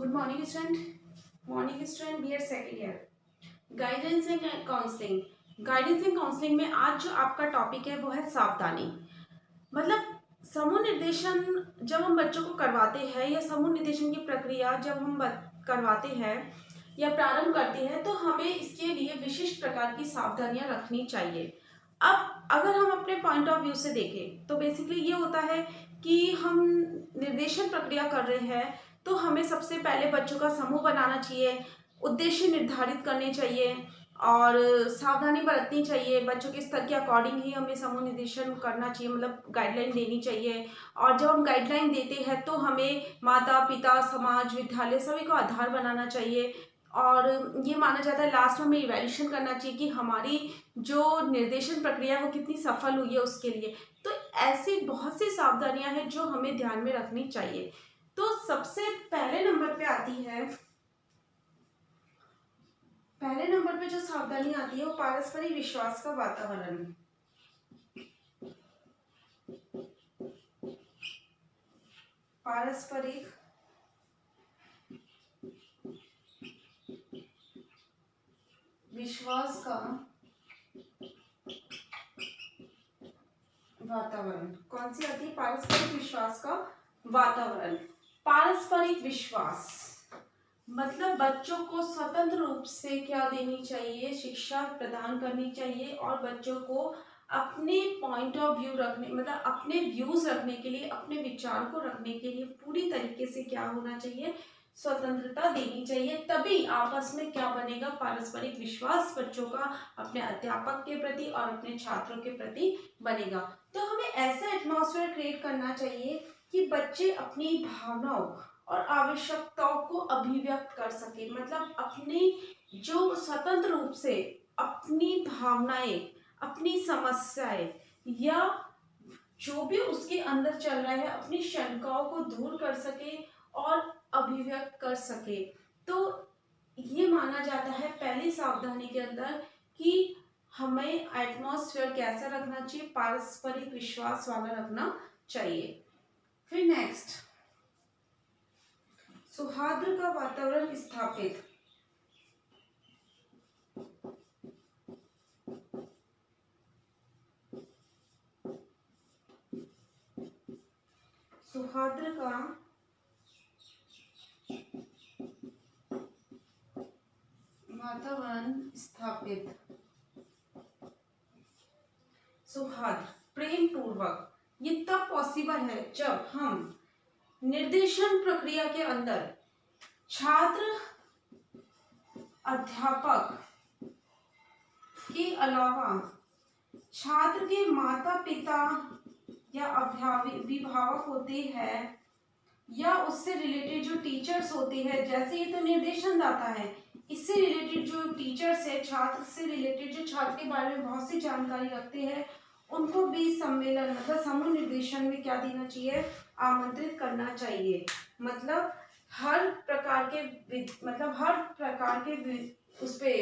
Good morning student. Morning student, B Ed second year. Guidance and counselling. Guidance and counselling में आज जो आपका topic है वो है सावधानी। मतलब समूह निर्देशन जब हम बच्चों को करवाते हैं या समूह निर्देशन की प्रक्रिया जब हम करवाते हैं या प्रारंभ करते हैं तो हमें इसके लिए विशिष्ट प्रकार की सावधानियां रखनी चाहिए। अब अगर हम अपने पॉइंट ऑफ व्यू से देखें तो बेसिकली ये होता है कि हम निर्देशन प्रक्रिया कर रहे हैं तो हमें सबसे पहले बच्चों का समूह बनाना चाहिए, उद्देश्य निर्धारित करने चाहिए और सावधानी बरतनी चाहिए। बच्चों के स्तर के अकॉर्डिंग ही हमें समूह निर्देशन करना चाहिए, मतलब गाइडलाइन देनी चाहिए। और जब हम गाइडलाइन देते हैं तो हमें माता पिता समाज विद्यालय सभी को आधार बनाना चाहिए और ये माना जाता है लास्ट में हमें इवैल्यूएशन करना चाहिए कि हमारी जो निर्देशन प्रक्रिया है वो कितनी सफल हुई है उसके लिए। तो ऐसी बहुत सी सावधानियां हैं जो हमें ध्यान में रखनी चाहिए। तो सबसे पहले नंबर पे आती है, पहले नंबर पे जो सावधानी आती है वो पारस्परिक विश्वास का वातावरण। पारस्परिक विश्वास का वातावरण कौन सी आती है? पारस्परिक विश्वास का वातावरण। पारस्परिक विश्वास मतलब बच्चों को स्वतंत्र रूप से क्या देनी चाहिए? शिक्षा प्रदान करनी चाहिए और बच्चों को अपने पॉइंट ऑफ व्यू रखने मतलब अपने व्यूज रखने के लिए, अपने विचार को रखने के लिए पूरी तरीके से क्या होना चाहिए? स्वतंत्रता देनी चाहिए। तभी आपस में क्या बनेगा? पारस्परिक विश्वास बच्चों का अपने अध्यापक के प्रति और अपने छात्रों के प्रति बनेगा। तो हमें ऐसा एटमॉस्फेयर क्रिएट करना चाहिए कि बच्चे अपनी भावनाओं और आवश्यकताओं को अभिव्यक्त कर सके, मतलब अपनी जो स्वतंत्र रूप से अपनी भावनाएं, अपनी समस्याएं या जो भी उसके अंदर चल रहा है अपनी शंकाओं को दूर कर सके और अभिव्यक्त कर सके। तो ये माना जाता है पहली सावधानी के अंदर कि हमें एटमॉस्फेयर कैसा रखना चाहिए? पारस्परिक विश्वास वाला रखना चाहिए। फिर नेक्स्ट, सौहार्द का वातावरण स्थापित। सौहार्द का वातावरण स्थापित। सौहार्द प्रेम पूर्वक ये तब पॉसिबल है जब हम निर्देशन प्रक्रिया के अंदर छात्र अध्यापक के अलावा छात्र के माता पिता या अभिभावक होते हैं या उससे रिलेटेड जो टीचर्स होते हैं, जैसे ये तो निर्देशनदाता है, इससे रिलेटेड जो टीचर्स है, छात्र से रिलेटेड जो छात्र के बारे में बहुत सी जानकारी रखते हैं, उनको भी सम्मेलन मतलब समूह निर्देशन में क्या देना चाहिए? आमंत्रित करना चाहिए। मतलब हर प्रकार के उस पे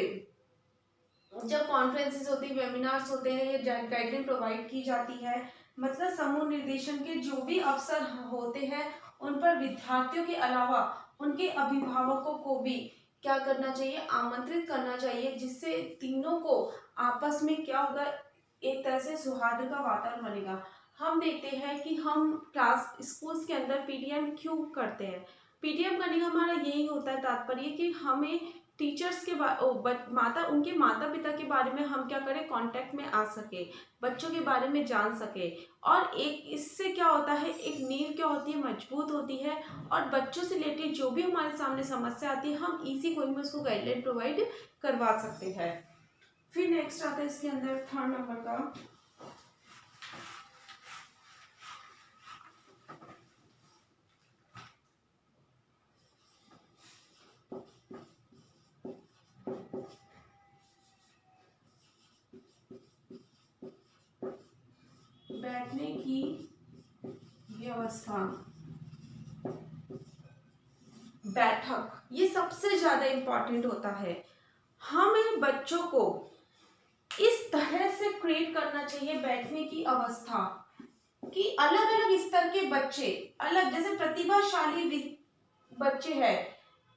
जब कॉन्फ्रेंसेस होती है, वेबिनार्स होते हैं या गाइडलाइन प्रोवाइड की जाती है, मतलब समूह निर्देशन के जो भी अवसर होते हैं उन पर विद्यार्थियों के अलावा उनके अभिभावकों को भी क्या करना चाहिए? आमंत्रित करना चाहिए, जिससे तीनों को आपस में क्या होगा? एक तरह से सौहार्द का वातावरण बनेगा। हम देखते हैं कि हम क्लास स्कूल्स के अंदर पीटीएम क्यों करते हैं? पीटीएम करने का हमारा यही होता है तात्पर्य कि हमें टीचर्स के उनके माता पिता के बारे में हम क्या करें? कांटेक्ट में आ सके, बच्चों के बारे में जान सके और एक इससे क्या होता है? एक नींव क्या होती है? मजबूत होती है और बच्चों से रिलेटेड जो भी हमारे सामने समस्या आती है हम इसी कोई में उसको गाइडलाइन प्रोवाइड करवा सकते हैं। फिर नेक्स्ट आता है इसके अंदर थर्ड नंबर का बैठने की व्यवस्था। बैठक ये सबसे ज्यादा इंपॉर्टेंट होता है। हमें बच्चों को इस तरह से क्रिएट करना चाहिए बैठने की अवस्था कि अलग अलग स्तर के बच्चे, अलग जैसे प्रतिभाशाली बच्चे हैं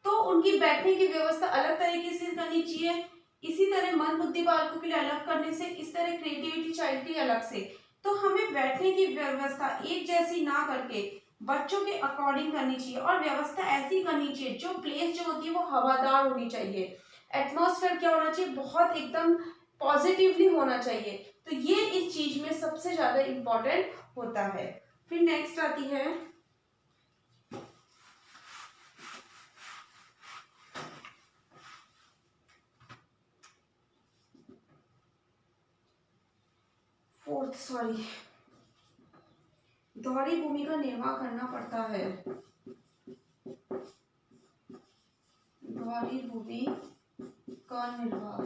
तो उनकी बैठने की व्यवस्था अलग तरीके से करनी चाहिए। इसी तरह मन बुद्धि बालकों के लिए अलग करने से, इस तरह क्रिएटिविटी चाइल्ड की अलग से। तो हमें बैठने की व्यवस्था एक जैसी ना करके बच्चों के अकॉर्डिंग करनी चाहिए, और व्यवस्था ऐसी करनी चाहिए, जो प्लेस जो होती है वो हवादार होनी चाहिए, एटमॉस्फेयर क्या होना चाहिए, बहुत एकदम पॉजिटिवली होना चाहिए। तो ये इस चीज में सबसे ज्यादा इंपॉर्टेंट होता है। फिर नेक्स्ट आती है फोर्थ, सॉरी, दोहरी भूमि का निर्वाह करना पड़ता है। दोहरी भूमि का निर्वाह,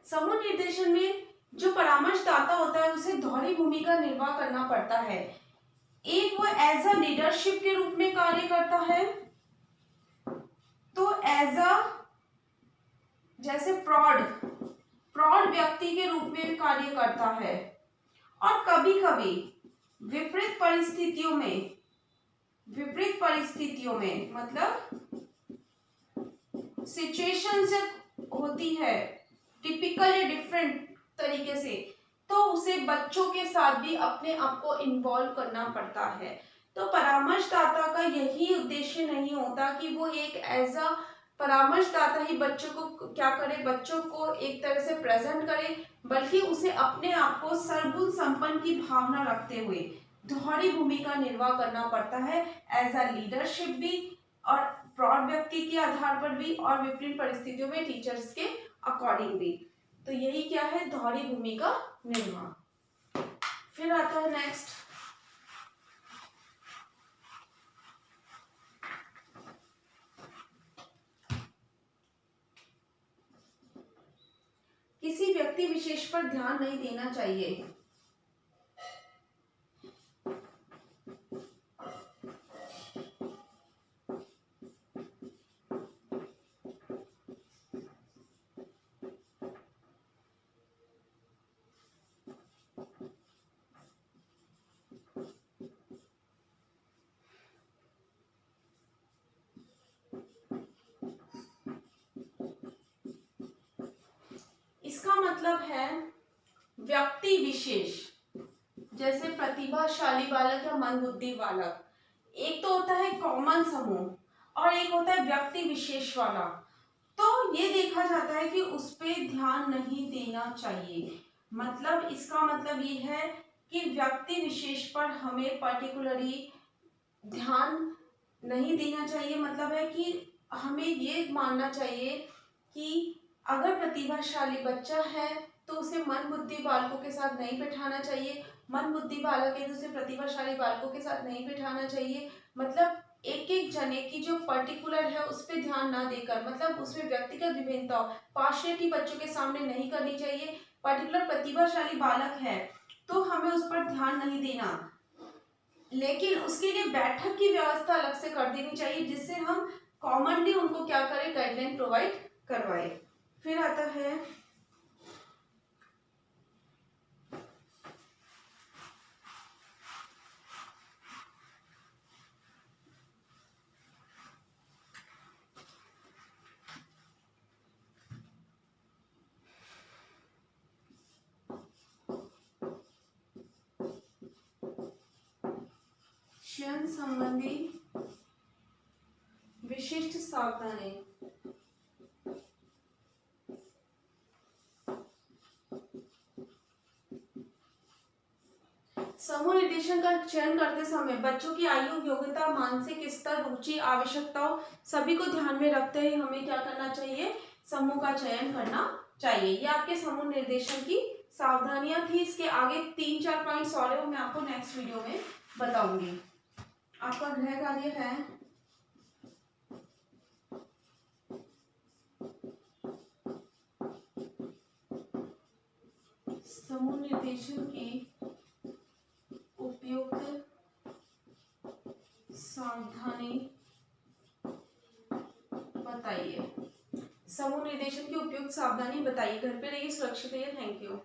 समूह निर्देशन में जो परामर्शदाता होता है उसे दोहरी भूमि का निर्वाह करना पड़ता है। एक वो एज अ लीडरशिप के रूप में कार्य करता है, तो एज अ जैसे प्रौढ़ व्यक्ति के रूप में कार्य करता है, और कभी कभी विपरीत परिस्थितियों में मतलब सिचुएशन जब होती है टिपिकल या डिफरेंट तरीके से, तो उसे बच्चों के साथ भी अपने आप को इन्वॉल्व करना पड़ता है। तो परामर्शदाता का यही उद्देश्य नहीं होता कि वो एक एज अ परामर्शदाता ही बच्चों को क्या करे, बच्चों को एक तरह से प्रेजेंट करे, बल्कि उसे अपने आप को सर्वगुण संपन्न की भावना रखते हुए दोहरी भूमि का निर्वाह करना पड़ता है, एज अ लीडरशिप भी, और प्रौढ़ व्यक्ति के आधार पर भी, और विपरीत परिस्थितियों में टीचर्स के अकॉर्डिंग भी। तो यही क्या है, दोहरी भूमि का निर्वाह। फिर आता है नेक्स्ट, किसी व्यक्ति विशेष पर ध्यान नहीं देना चाहिए। इसका मतलब है व्यक्ति विशेष, जैसे प्रतिभाशाली बालक या मंदबुद्धि बालक, एक तो होता है कॉमन समूह और एक होता है व्यक्ति विशेष वाला। तो ये देखा जाता है कि उस पे ध्यान नहीं देना चाहिए। मतलब इसका मतलब ये है कि व्यक्ति विशेष पर हमें पर्टिकुलरली ध्यान नहीं देना चाहिए। मतलब है कि हमें ये मानना चाहिए कि अगर प्रतिभाशाली बच्चा है तो उसे मन बुद्धि बालकों के साथ नहीं बिठाना चाहिए, मन बुद्धि बालक है तो उसे प्रतिभाशाली बालकों के साथ नहीं बिठाना चाहिए। मतलब एक एक जने की जो पर्टिकुलर है उस पर ध्यान ना देकर, मतलब उसमें व्यक्तिगत विभिन्नता, पार्शियलिटी बच्चों के सामने नहीं करनी चाहिए। पर्टिकुलर प्रतिभाशाली बालक है तो हमें उस पर ध्यान नहीं देना, लेकिन उसके लिए बैठक की व्यवस्था अलग से कर देनी चाहिए, जिससे हम कॉमनली उनको क्या करें, गाइडलाइन प्रोवाइड करवाए। फिर आता है चयन संबंधी विशिष्ट सावधानी। समूह निर्देशन का चयन करते समय बच्चों की आयु, योग्यता, मानसिक स्तर, रुचि, आवश्यकताओं सभी को ध्यान में रखते हुए हमें क्या करना चाहिए, समूह का चयन करना चाहिए। ये आपके समूह निर्देशन की सावधानियां थी। इसके आगे 3-4 पॉइंट्स और है, मैं आपको नेक्स्ट वीडियो में बताऊंगी। आपका गृह कार्य है समूह निर्देशन की उपयुक्त सावधानी बताइए। समूह निर्देशन की उपयुक्त सावधानी बताइए। घर पे रहिए, सुरक्षित रहिए। Thank you.